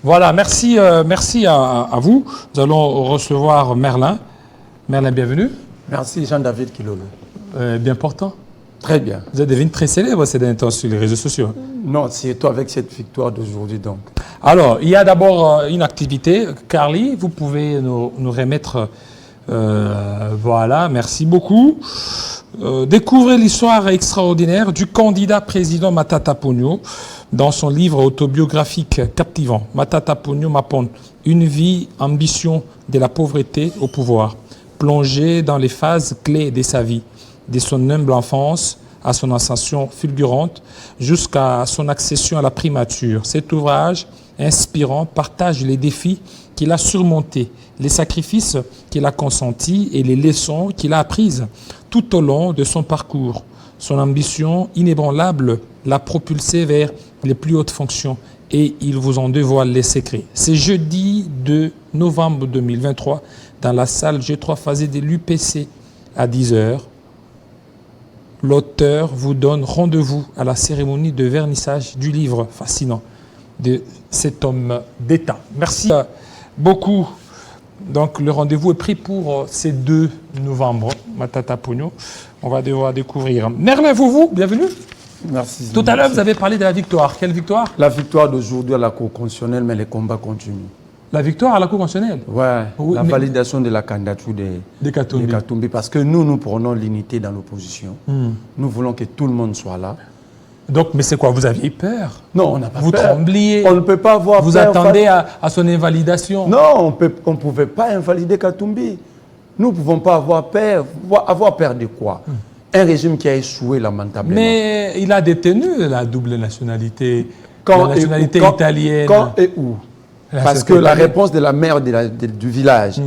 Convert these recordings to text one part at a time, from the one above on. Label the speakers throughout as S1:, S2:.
S1: Voilà, merci, merci à vous. Nous allons recevoir Merlin. Merlin, bienvenue.
S2: Merci Jean-David Kilolo.
S1: Bien portant.
S2: Très bien.
S1: Vous êtes devenu très célèbre ces derniers temps sur les réseaux sociaux.
S2: Non, c'est toi avec cette victoire d'aujourd'hui donc.
S1: Alors, il y a d'abord une activité. Carly, vous pouvez nous remettre... voilà, merci beaucoup. Découvrez l'histoire extraordinaire du candidat président Matata Ponyo dans son livre autobiographique captivant. Matata Ponyo Mapon, une vie, ambition de la pauvreté au pouvoir, plongé dans les phases clés de sa vie, de son humble enfance à son ascension fulgurante jusqu'à son accession à la primature. Cet ouvrage inspirant partage les défis qu'il a surmontés, les sacrifices qu'il a consentis et les leçons qu'il a apprises tout au long de son parcours. Son ambition inébranlable l'a propulsé vers les plus hautes fonctions et il vous en dévoile les secrets. C'est jeudi 2 novembre 2023 dans la salle G3 phasée de l'UPC à 10h. L'auteur vous donne rendez-vous à la cérémonie de vernissage du livre fascinant de cet homme d'État. Merci beaucoup. Donc le rendez-vous est pris pour ces 2 novembre, Matata Ponyo. On va devoir découvrir. Merlin Vouvou, bienvenue.
S2: Merci.
S1: Tout à l'heure, vous avez parlé de la victoire. Quelle victoire?
S2: La victoire d'aujourd'hui à la Cour constitutionnelle, mais les combats continuent.
S1: La victoire à la Cour constitutionnelle?
S2: Ouais,
S1: oui,
S2: la validation de la candidature de Katumbi. Parce que nous prenons l'unité dans l'opposition. Nous voulons que tout le monde soit là.
S1: Donc, mais c'est quoi? Vous aviez peur?
S2: Non, on n'a pas
S1: peur. Vous trembliez?
S2: On ne peut pas avoir
S1: vous peur. Vous attendez à son invalidation?
S2: Non, on ne pouvait pas invalider Katumbi. Nous ne pouvons pas avoir peur. Avoir peur de quoi? Un régime qui a échoué lamentablement.
S1: Mais il a détenu la double nationalité, la nationalité italienne.
S2: Quand et où? Parce que la réponse de la maire du village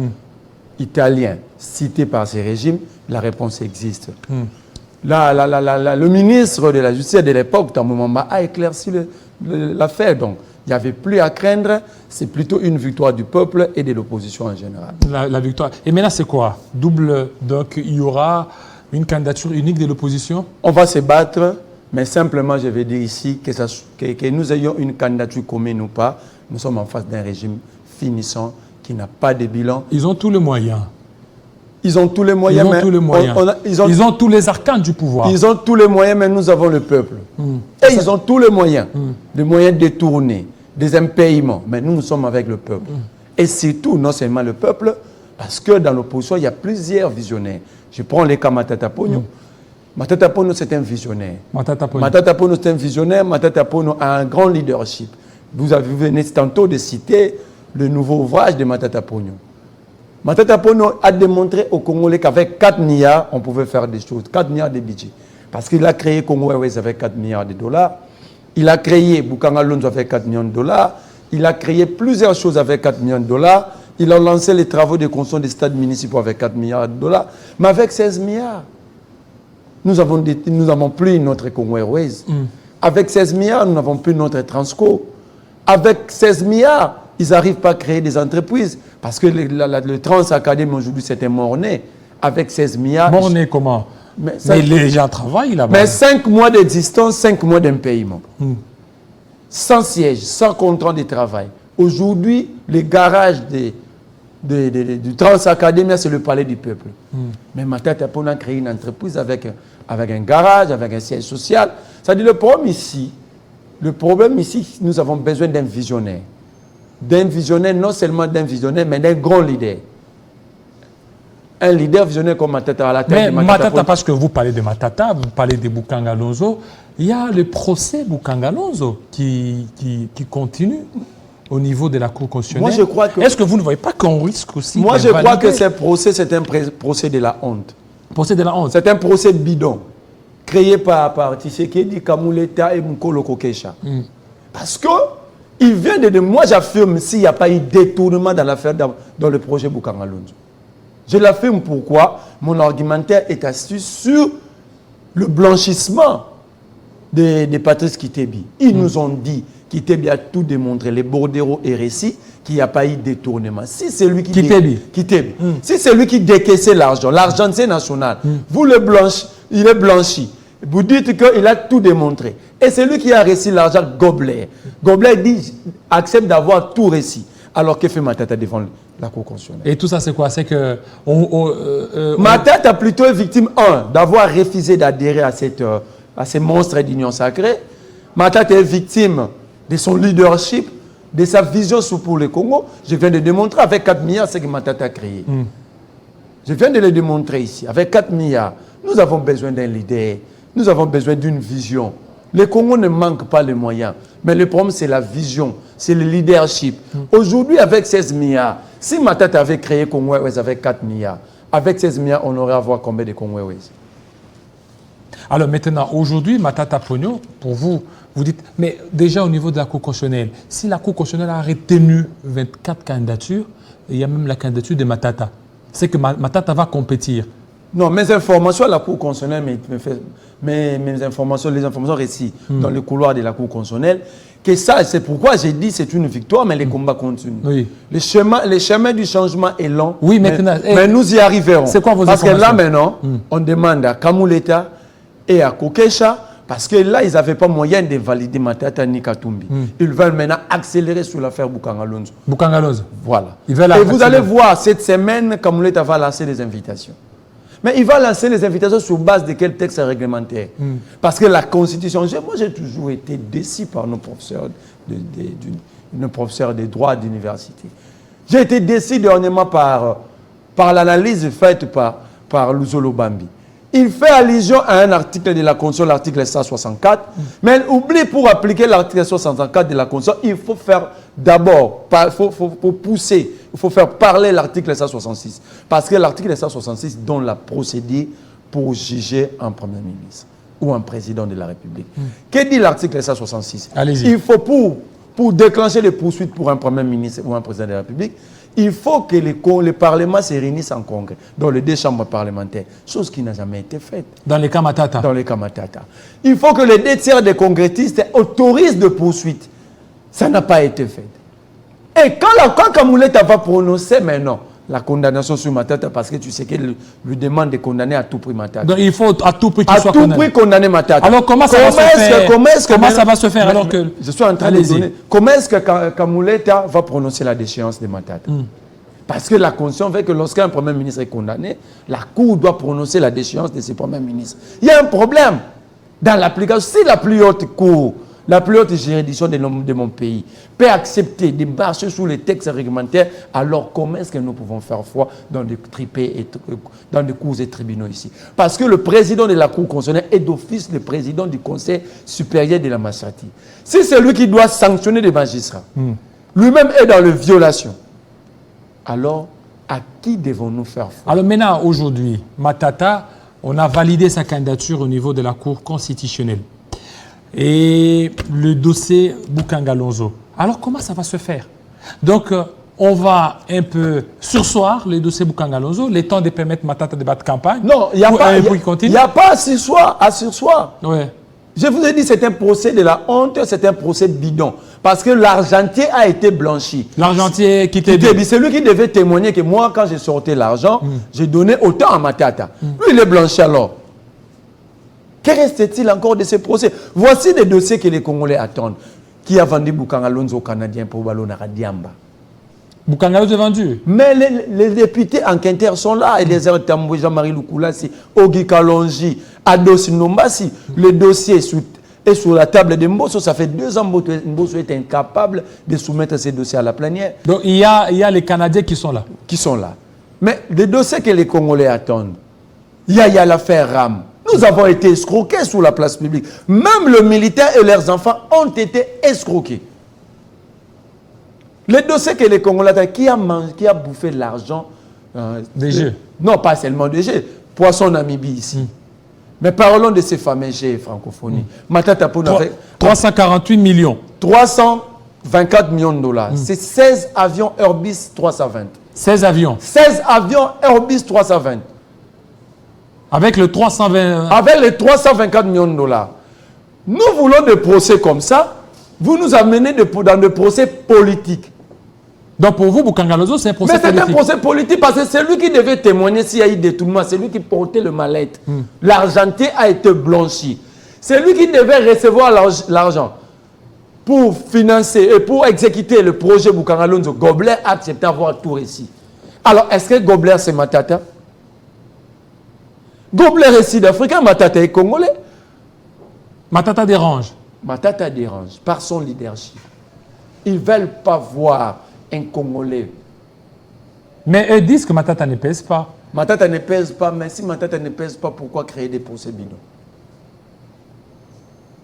S2: italien, cité par ces régimes, la réponse existe. Le ministre de la Justice de l'époque, dans moment, a éclairci l'affaire. Donc, il n'y avait plus à craindre. C'est plutôt une victoire du peuple et de l'opposition en général.
S1: La victoire. Et maintenant, c'est quoi? Double. Donc, il y aura une candidature unique de l'opposition?
S2: On va se battre, mais simplement, je vais dire ici que nous ayons une candidature commune ou pas, nous sommes en face d'un régime finissant qui n'a pas de bilan.
S1: Ils ont tous les moyens.
S2: Ils ont tous les moyens.
S1: Ils ont tous les moyens. Ils ont tous les arcanes du pouvoir.
S2: Ils ont tous les moyens, mais nous avons le peuple. Et ils ont tous les moyens. Des moyens détournés, des impayements. Mais nous sommes avec le peuple. Et surtout, non seulement le peuple, parce que dans l'opposition, il y a plusieurs visionnaires. Je prends les cas Matata Ponyo. Matata Ponyo, c'est un visionnaire. Matata Ponyo, c'est un visionnaire. Matata Ponyo a un grand leadership. Vous venez tantôt de citer le nouveau ouvrage de Matata Ponyo. Matata Ponyo a démontré aux Congolais qu'avec 4 milliards, on pouvait faire des choses. 4 milliards de budget. Parce qu'il a créé Congo Airways avec 4 milliards de dollars. Il a créé Bukanga Lonzo avec 4 millions de dollars. Il a créé plusieurs choses avec 4 millions de dollars. Il a lancé les travaux de construction des stades municipaux avec 4 milliards de dollars. Mais avec 16 milliards, nous n'avons plus notre Congo Airways. Avec 16 milliards, nous n'avons plus notre Transco. Avec 16 milliards, ils n'arrivent pas à créer des entreprises. Parce que le Trans-Académie aujourd'hui, c'était mort-né. Avec 16 milliards...
S1: Mort-né comment? Mais les gens travaillent là-bas.
S2: Mais 5 mois d'existence, 5 mois d'impayement. Sans siège, sans contrat de travail. Aujourd'hui, les garages du Trans-Académie, c'est le palais du peuple. Mais Matata Ponyo a créé une entreprise avec un garage, avec un siège social. C'est-à-dire le problème ici, nous avons besoin d'un visionnaire. D'un visionnaire, non seulement d'un visionnaire, mais d'un grand leader. Un leader visionnaire comme Matata à la tête de Matata.
S1: Matata, parce que vous parlez de Matata, vous parlez de Bukanga Lonzo, il y a le procès Bukanga Lonzo qui continue au niveau de la Cour constitutionnelle.
S2: Moi, je crois que...
S1: Est-ce que vous ne voyez pas qu'on risque aussi...
S2: Moi, je crois que ce procès, c'est un procès de la honte.
S1: Procès de la honte.
S2: C'est un procès bidon, créé par Tshisekedi, Kamuleta et Mukolo Kokesha. Parce que il vient de... Moi, j'affirme s'il n'y a pas eu détournement dans l'affaire, dans le projet Bukanga Lonzo. Je l'affirme pourquoi mon argumentaire est assis sur le blanchissement de Patrice Kitebi. Ils nous ont dit, Kitebi a tout démontré, les bordereaux et récits, qu'il n'y a pas eu de détournement. Si c'est lui qui... Si c'est lui qui décaissait l'argent c'est national. Vous le blanchi, il est blanchi. Vous dites qu'il a tout démontré. Et c'est lui qui a reçu l'argent Goblet. Goblet dit, accepte d'avoir tout réussi. Alors que fait Matata devant la Cour constitutionnelle?
S1: Et tout ça, c'est quoi? C'est que...
S2: Matata plutôt est victime, d'avoir refusé d'adhérer à ces monstres d'union sacrée. Matata est victime de son leadership, de sa vision pour le Congo. Je viens de démontrer avec 4 milliards ce que Matata a créé. Je viens de le démontrer ici. Avec 4 milliards, nous avons besoin d'un leader. Nous avons besoin d'une vision. Le Congo ne manque pas les moyens. Mais le problème, c'est la vision, c'est le leadership. Aujourd'hui, avec 16 milliards, si Matata avait créé Congo Airways avec 4 milliards, avec 16 milliards, on aurait à voir combien de Congo Airways?
S1: Alors maintenant, aujourd'hui, Matata Ponyo, pour vous, vous dites, mais déjà au niveau de la Cour constitutionnelle, si la Cour constitutionnelle a retenu 24 candidatures, il y a même la candidature de Matata, c'est que Matata va compétir.
S2: Non, mes informations à la Cour constitutionnelle, mes informations, les informations reçues dans le couloir de la Cour constitutionnelle, que ça, c'est pourquoi j'ai dit c'est une victoire, mais les combats continuent.
S1: Oui.
S2: Le chemin du changement est long,
S1: oui, maintenant,
S2: mais nous y arriverons.
S1: C'est quoi vos
S2: Parce
S1: informations?
S2: que là, maintenant, on demande à Kamuleta et à Kokesha, parce que là, ils n'avaient pas moyen de valider Matata ni Katumbi. Ils veulent maintenant accélérer sur l'affaire Boukangalonzo.
S1: Boukangalonzo.
S2: Voilà.
S1: Et
S2: vous allez voir, cette semaine, Kamuleta va lancer des invitations. Mais il va lancer les invitations sur base de quel texte réglementaire? Parce que la Constitution, moi j'ai toujours été déçu par nos professeurs de droit d'université. J'ai été déçu dernièrement par l'analyse faite par Luzolo Bambi. Il fait allusion à un article de la Constitution, l'article 164, mais il oublie pour appliquer l'article 164 de la Constitution, il faut faire d'abord, il faut pousser, il faut faire parler l'article 166. Parce que l'article 166 donne la procédure pour juger un Premier ministre ou un président de la République. Que dit l'article 166?
S1: Allez-y.
S2: Il faut pour déclencher les poursuites pour un Premier ministre ou un président de la République, il faut que le Parlement se réunisse en congrès, dans les 2 chambres parlementaires, chose qui n'a jamais été faite.
S1: Dans les cas Matata.
S2: Dans les cas Matata. Il faut que les 2 tiers des congressistes autorisent de poursuite. Ça n'a pas été fait. Et quand Kamuleta va prononcer maintenant la condamnation sur Matata, parce que tu sais qu'elle lui demande de condamner à tout prix Matata.
S1: Donc il faut à tout prix qu'il soit condamné.
S2: À tout prix condamner Matata.
S1: Alors comment ça va se faire? Comment ça va se faire alors que...
S2: Je suis en train de donner... Comment est-ce que Kamuleta va prononcer la déchéance de Matata? Parce que la Constitution veut que lorsqu'un Premier ministre est condamné, la Cour doit prononcer la déchéance de ce Premier ministre. Il y a un problème dans l'application. Si la plus haute Cour, la plus haute juridiction de mon pays peut accepter de marcher sous les textes réglementaires, alors comment est-ce que nous pouvons faire foi dans des cours et tribunaux ici? Parce que le président de la Cour constitutionnelle est d'office le président du Conseil supérieur de la magistrature. Si c'est lui qui doit sanctionner les magistrats, lui-même est dans la violation, alors à qui devons-nous faire foi?
S1: Alors maintenant, aujourd'hui, Matata, on a validé sa candidature au niveau de la Cour constitutionnelle. Et le dossier Boukangalonzo. Alors, comment ça va se faire? Donc, on va un peu sursoir le dossier Boukangalonzo, le temps de permettre Matata de battre campagne.
S2: Non, il n'y a pas à sursoir.
S1: Ouais.
S2: Je vous ai dit, c'est un procès de la honte, c'est un procès bidon. Parce que l'argentier a été blanchi.
S1: L'argentier qui t'est dit.
S2: C'est lui qui devait témoigner que moi, quand j'ai sorti l'argent, j'ai donné autant à Matata. Lui, il est blanchi alors. Que reste-t-il encore de ces procès? Voici des dossiers que les Congolais attendent. Qui a vendu Boukangalonzo aux Canadiens pour Balona Radiamba?
S1: Boukangalonzo est vendu.
S2: Mais les députés enquêteurs sont là. Eliezer Tamboué, Jean-Marie Lukulasi, Ogi Kalonji, Ados Nombasi. Le dossier est sur la table de Mbosso. Ça fait 2 ans que Mbosso est incapable de soumettre ces dossiers à la plénière.
S1: Donc il y a les Canadiens qui sont là.
S2: Qui sont là. Mais les dossiers que les Congolais attendent, il y a l'affaire RAM. Nous avons été escroqués sur la place publique. Même les militaires et leurs enfants ont été escroqués. Les dossiers que les Congolais attendent, qui a bouffé l'argent
S1: des jeux?
S2: Non, pas seulement des jeux. Poisson Namibie ici. Mais parlons de ces fameux jeux francophonie. Matata Ponyo fait
S1: 348 millions.
S2: 324 millions de dollars. C'est 16 avions Airbus 320.
S1: 16 avions.
S2: 16 avions Airbus 320.
S1: Avec le 320...
S2: Avec les 324 millions de dollars. Nous voulons des procès comme ça. Vous nous amenez dans des procès politiques.
S1: Donc pour vous, Boukangalonzo, c'est un procès politique.
S2: Mais c'est un procès politique parce que c'est lui qui devait témoigner s'il y a eu détournement. C'est lui qui portait le mal-être. L'argentier a été blanchi. C'est lui qui devait recevoir l'argent pour financer et pour exécuter le projet Boukangalonzo. Gobler a accepté d'avoir tout réussi. Alors, est-ce que Gobler c'est Matata? Gobler est sud-africain, Matata est congolais.
S1: Matata dérange.
S2: Matata dérange par son leadership. Ils ne veulent pas voir un Congolais.
S1: Mais eux disent que Matata ne pèse pas.
S2: Matata ne pèse pas, mais si Matata ne pèse pas, pourquoi créer des procès bidons?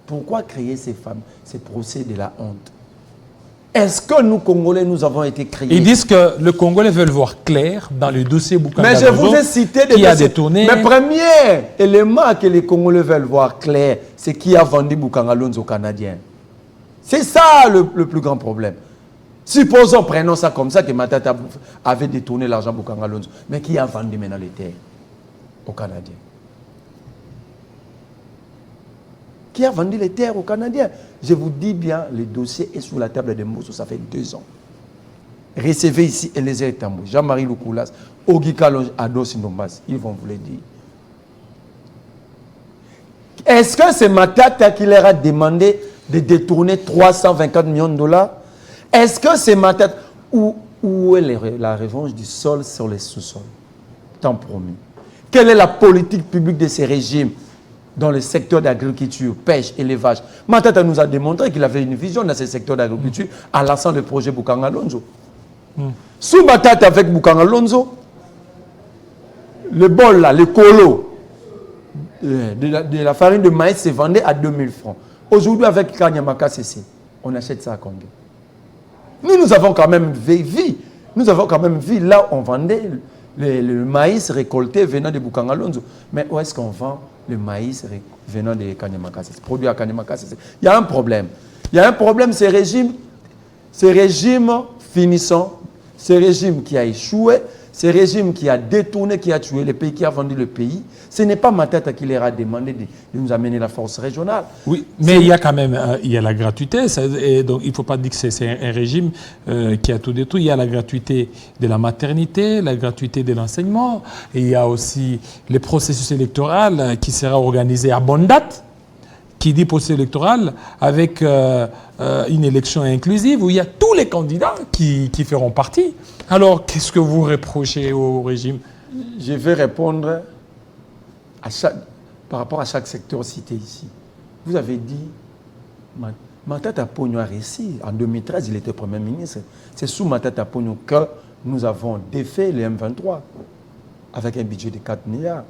S2: Pourquoi créer ces femmes, ces procès de la honte? Est-ce que nous, Congolais, nous avons été créés?
S1: Ils disent que le Congolais veulent voir clair dans le dossier Boukangalonzo.
S2: Mais je vous ai cité des
S1: qui a
S2: dossiers.
S1: détourné.
S2: Le premier élément que les Congolais veulent voir clair, c'est qui a vendu Boukangalonzo aux Canadiens. C'est ça le plus grand problème. Supposons, prenons ça comme ça, que Matata avait détourné l'argent Boukangalonzo. Mais qui a vendu maintenant les terres aux Canadiens? Qui a vendu les terres aux Canadiens? Je vous dis bien, le dossier est sur la table de Mbosso, ça fait 2 ans. Recevez ici Eliezer Tambou, Jean-Marie Loukoulas, Ogi Kalonji, Ados Ndombas. Ils vont vous le dire. Est-ce que c'est Matata qui leur a demandé de détourner 324 millions de dollars? Est-ce que c'est Matata? Où est la revanche du sol sur les sous-sols? Tant promis. Quelle est la politique publique de ces régimes dans le secteur d'agriculture, pêche, élevage? Matata nous a démontré qu'il avait une vision dans ce secteur d'agriculture en lançant le projet Boukangalonzo. Sous Matata avec Boukangalonzo, le bol là, le colo de la farine de maïs se vendait à 2000 francs. Aujourd'hui, avec Kanyamaka CC, on achète ça à combien? Nous avons quand même vu, là où on vendait le maïs récolté venant de Boukangalonzo. Mais où est-ce qu'on vend le maïs venant de Kanyamaka CC, produit à Kanyamaka CC? Il y a un problème. Il y a un problème, ces régimes finissant, ce régime qui a échoué, ce régime qui a détourné, qui a tué le pays, qui a vendu le pays, ce n'est pas Matata qui leur a demandé de nous amener la force régionale.
S1: Oui, mais il y a quand même il y a la gratuité. Et donc il ne faut pas dire que c'est un régime qui a tout détruit. Il y a la gratuité de la maternité, la gratuité de l'enseignement. Et il y a aussi le processus électoral qui sera organisé à bonne date. Qui dit processus électoral avec une élection inclusive où il y a tous les candidats qui feront partie. Alors, qu'est-ce que vous reprochez au régime?
S2: Je vais répondre par rapport à chaque secteur cité ici. Vous avez dit, Matata Ponyo a réussi. En 2013, il était Premier ministre. C'est sous Matata Ponyo que nous avons défait le M23 avec un budget de 4 milliards.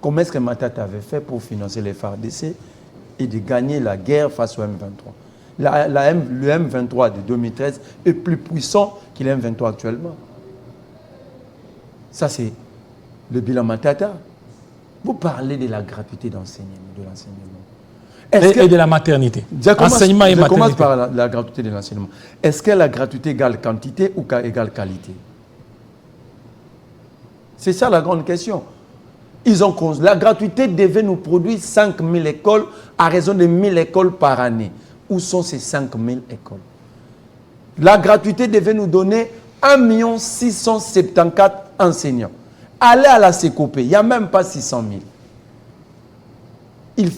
S2: Comment est-ce que Matata avait fait pour financer les FARDC et de gagner la guerre face au M23? Le M23 de 2013 est plus puissant que le M23 actuellement. Ça, c'est le bilan Matata. Vous parlez de la gratuité d'enseignement, de l'enseignement.
S1: Et de la maternité.
S2: Enseignement et maternité. Je commence par la gratuité de l'enseignement. Est-ce que la gratuité égale quantité ou égale qualité? C'est ça la grande question. La gratuité devait nous produire 5 000 écoles à raison de 1 000 écoles par année. Où sont ces 5 000 écoles? La gratuité devait nous donner 1 674 enseignants. Allez à la CECOPE, il n'y a même pas 600 000.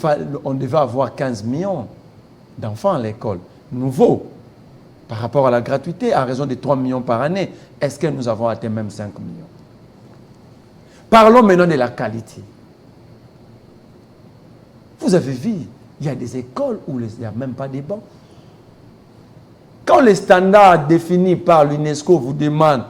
S2: On devait avoir 15 millions d'enfants à l'école, nouveaux, par rapport à la gratuité, à raison de 3 millions par année. Est-ce que nous avons atteint même 5 millions? Parlons maintenant de la qualité. Vous avez vu, il y a des écoles où il n'y a même pas de bancs. Quand les standards définis par l'UNESCO vous demandent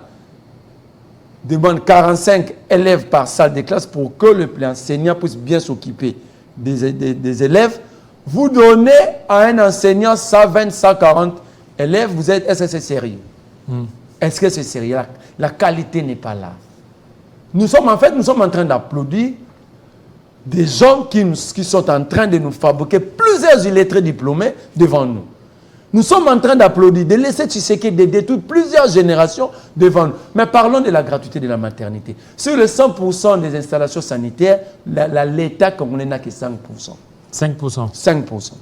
S2: 45 élèves par salle de classe pour que l'enseignant puisse bien s'occuper des élèves, vous donnez à un enseignant 120, 140 élèves, est-ce que c'est sérieux? Est-ce que c'est sérieux? La qualité n'est pas là. Nous sommes en train d'applaudir des gens qui sont en train de nous fabriquer plusieurs illettrés diplômés devant nous. Nous sommes en train d'applaudir, de laisser Tshisekedi de détruire plusieurs générations devant nous. Mais parlons de la gratuité de la maternité. Sur les 100% des installations sanitaires, l'État congolais n'a que 5%.
S1: 5%.
S2: 5%.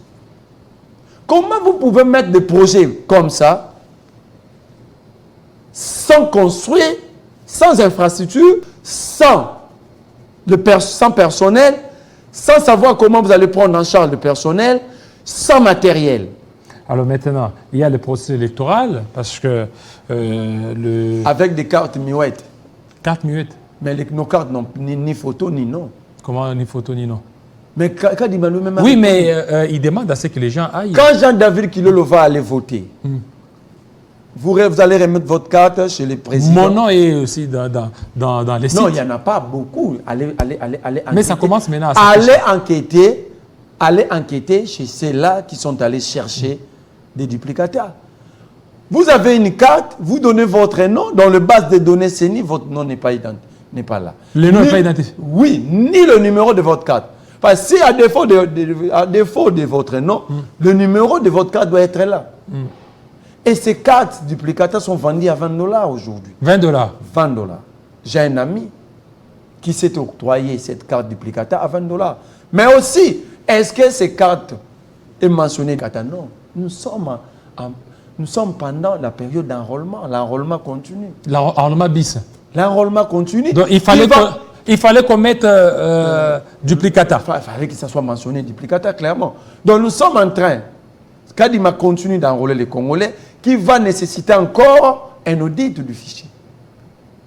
S2: Comment vous pouvez mettre des projets comme ça ont construit sans infrastructure, sans personnel, sans savoir comment vous allez prendre en charge le personnel, sans matériel.
S1: Alors maintenant, il y a le processus électoral, parce que
S2: Avec des cartes muettes.
S1: Carte muette.
S2: Mais nos cartes n'ont ni photo ni nom.
S1: Comment ni photo ni nom?
S2: Mais quand il m'a lui-même...
S1: Oui, mais il demande à ce que les gens aillent.
S2: Quand Jean-David Kilolo va aller voter, vous allez remettre votre carte chez les présidents.
S1: Mon nom est aussi dans les sites.
S2: Non, il n'y en a pas beaucoup. Allez
S1: mais ça commence maintenant à
S2: Allez enquêter chez ceux-là qui sont allés chercher des duplicateurs. Vous avez une carte, vous donnez votre nom, dans le base de données CENI, votre nom n'est pas là.
S1: Le nom n'est pas identifié?
S2: Oui, ni le numéro de votre carte. Parce que si à défaut de votre nom, le numéro de votre carte doit être là. Et ces cartes duplicateurs sont vendues à $20 aujourd'hui.
S1: $20.
S2: $20. J'ai un ami qui s'est octroyé cette carte duplicateur à $20. Mais aussi, est-ce que ces cartes est mentionnées? Non. Nous sommes pendant la période d'enrôlement. L'enrôlement continue.
S1: L'enrôlement bis.
S2: L'enrôlement continue.
S1: Donc il fallait qu'on mette duplicata.
S2: Il fallait que ça soit mentionné duplicata, clairement. Donc nous sommes en train, Kadima continue d'enrôler les Congolais, qui va nécessiter encore un audit du fichier.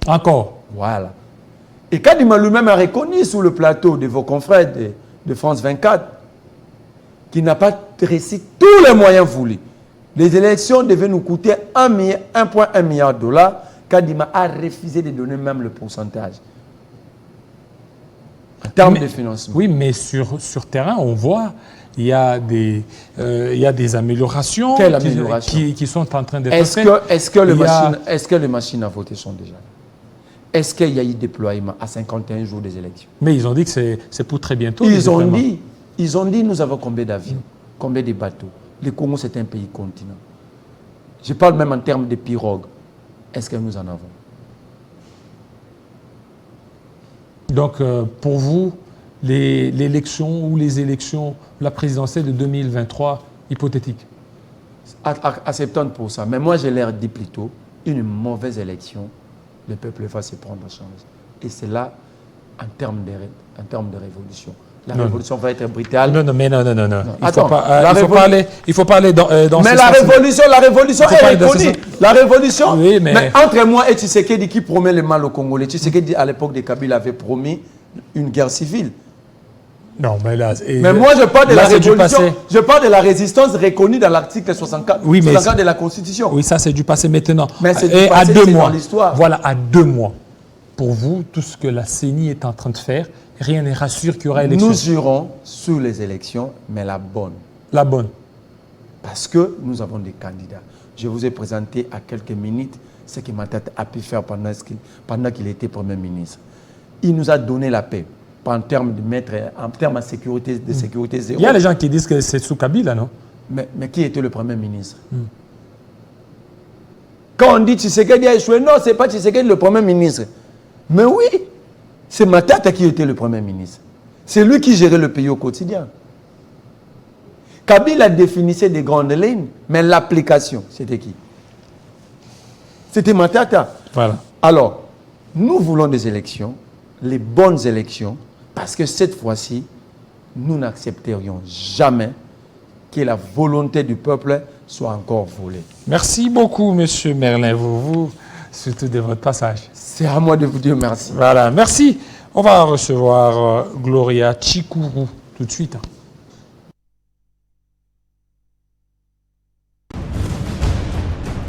S1: Encore.
S2: Voilà. Et Kadima lui-même a reconnu sur le plateau de vos confrères de France 24 qu'il n'a pas dressé tous les moyens voulus. Les élections devaient nous coûter 1,1 milliard de $. Kadima a refusé de donner même le pourcentage. En termes de financement.
S1: Oui, mais sur terrain, on voit il y a des améliorations, qui sont en train d'être faites.
S2: Est-ce que les machines à voter sont déjà là? Est-ce qu'il y a eu déploiement à 51 jours des élections?
S1: Mais ils ont dit que c'est pour très bientôt.
S2: Ils ont dit, nous avons combien d'avions, combien de bateaux? Le Congo, c'est un pays continent. Je parle même en termes de pirogues. Est-ce que nous en avons? Donc,
S1: pour vous, l'élection ou les élections, la présidentielle de 2023, hypothétique?
S2: À 70%. Mais moi, je leur dis plutôt, une mauvaise élection, le peuple va se prendre en charge. Et c'est là, en termes de révolution. La révolution va être brutale.
S1: Non. Il faut parler dans
S2: mais la révolution est reconnue. La révolution,
S1: oui,
S2: mais entre moi et Tshisekedi qui promet le mal aux Congolais, Tshisekedi à l'époque de Kabila avait promis une guerre civile.
S1: Non, mais là...
S2: Mais moi, je parle de la révolution. Je parle de la résistance reconnue dans l'article 64,
S1: oui,
S2: 64 de la Constitution.
S1: Oui, ça, c'est du passé maintenant.
S2: Mais c'est
S1: et
S2: passé,
S1: à 2 mois.
S2: Dans l'histoire.
S1: Voilà, à 2 mois. Pour vous, tout ce que la CENI est en train de faire, rien ne rassure qu'il y aura élection.
S2: Nous irons sur les élections, mais la bonne.
S1: La bonne.
S2: Parce que nous avons des candidats. Je vous ai présenté à quelques minutes ce que Matata a pu faire pendant qu'il était Premier ministre. Il nous a donné la paix. En termes de sécurité, zéro.
S1: Il y a les gens qui disent que c'est sous Kabila, non?
S2: Mais qui était le Premier ministre? Quand on dit Tshisekedi a échoué, non, ce n'est pas Tshisekedi le Premier ministre. Mais oui, c'est Matata qui était le Premier ministre. C'est lui qui gérait le pays au quotidien. Kabila définissait des grandes lignes, mais l'application, c'était qui? C'était Matata.
S1: Voilà.
S2: Alors, nous voulons des élections, les bonnes élections, parce que cette fois-ci, nous n'accepterions jamais que la volonté du peuple soit encore volée.
S1: Merci beaucoup, M. Merlin, vous, surtout de votre passage.
S2: C'est à moi de vous dire merci.
S1: Voilà, merci. On va recevoir Gloria Chikuru tout de suite.